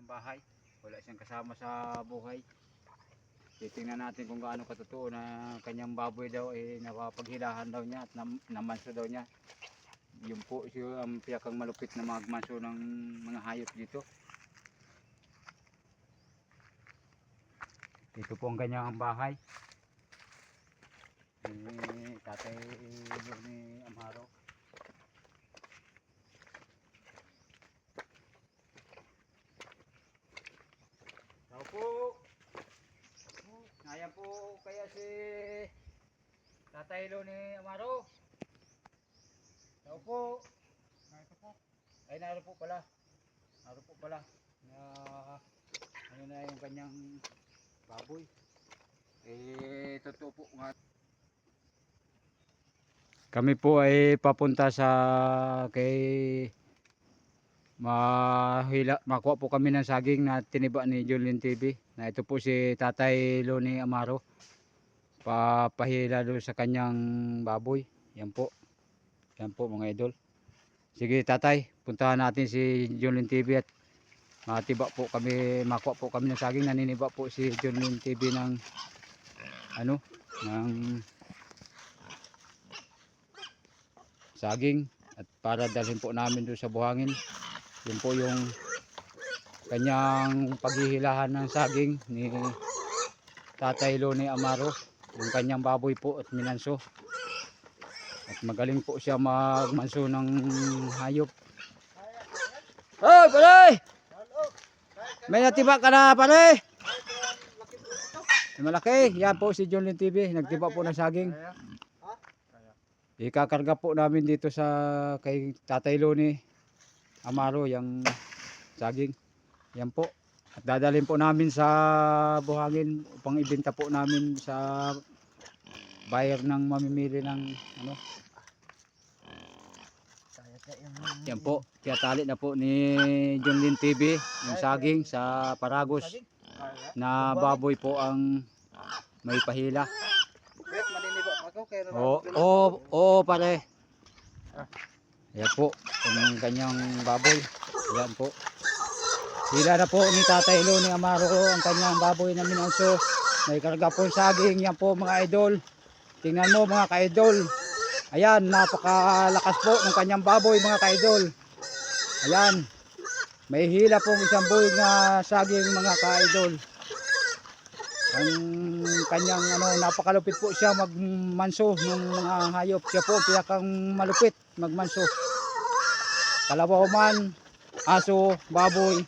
bahay. Wala siyang kasama sa buhay. Titingnan natin kung gaano katotoo na kanyang baboy daw ay napapaghilahan daw niya at namanso daw niya. Yun po siya ang piyakang malupit na magmanso ng mga hayop dito. Ito po ang kanyang bahay. Tatay ni Amaro. Tao po. Ayan po kaya si Tatay ni Amaro. Tao po. Narito po. Ay naroon po pala. Naroon po pala. Ano na yung kanyang baboy. Totoo po nga. Kami po ay papunta sa makuha po kami ng saging na tiniba ni Julien TV. Na ito po si Tatay Loni Amaro. Papahila doon sa kanyang baboy. Yan po. Yan po mga idol. Sige Tatay, puntahan natin si Julien TV at makuha po kami ng saging. Naniniba po si Julien TV ng saging at para dalhin po namin doon sa buhangin. Yun po yung kanyang paghihilahan ng saging ni Tatay Loni Amaro, yung kanyang baboy po at minanso. At magaling po siya magmanso ng hayop. Hoy pare! May natiba ka na pare! Malaki, yan po si Julien TV, nagtiba po ng saging. Ikakarga po namin dito sa kay Tatay Loni Amaro yung saging. Yan po. At dadalhin po namin sa buhangin upang ibenta po namin sa buyer ng mamimili ng Yan po. Tiyatali na po ni Julien TV yung saging sa Paragos na baboy po ang may pahila. Oo pare. Ayan po ang kanyang baboy. Ayan po. Hila na po ni Tatay Loni Amaro ang kanyang baboy na minanso. May karga po saging. Yan po mga idol. Tingnan mo mga ka-idol. Ayan, napakalakas po ng kanyang baboy mga ka-idol. Ayan. May hila po isang buhay na saging mga ka-idol. Ang kanyang napakalupit po siya magmanso ng mga hayop. Siya po pinakang malupit magmanso. Kalabaw man, aso, baboy.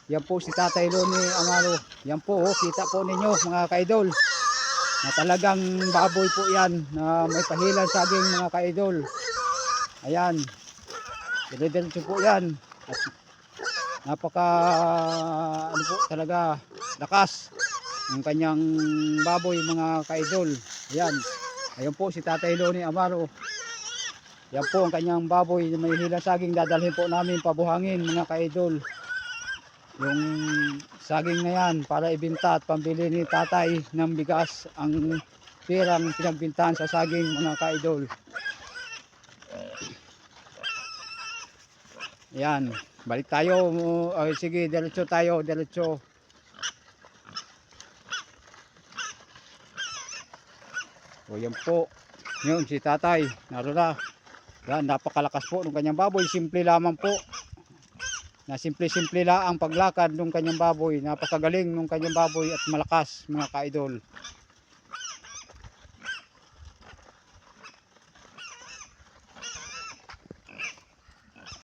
Yan po si Tatay Loni Amaro. Yan po kita po ninyo mga ka-idol. Na talagang baboy po yan na may pahilan saging mga ka-idol. Ayan. Diretso po yan. At napaka po talaga lakas ang kanyang baboy mga ka-idol. Ayan. Ayun po si Tatay Loni Amaro. Yan po ang kanyang baboy na may hilang saging. Dadalhin po namin pabuhangin mga ka-idol. Yung saging na yan para ibinta at pambili ni Tatay ng bigas. Ang pirang pinagbintahan sa saging mga ka-idol. Ayan. Balik tayo. Sige, diretso tayo. Diretso. O yan po. Yun si Tatay. Naroon na. Yan, napakalakas po ng kanyang baboy. Simple lamang po. Na simple-simple lang ang paglakad ng kanyang baboy. Napakagaling ng kanyang baboy at malakas mga ka-idol.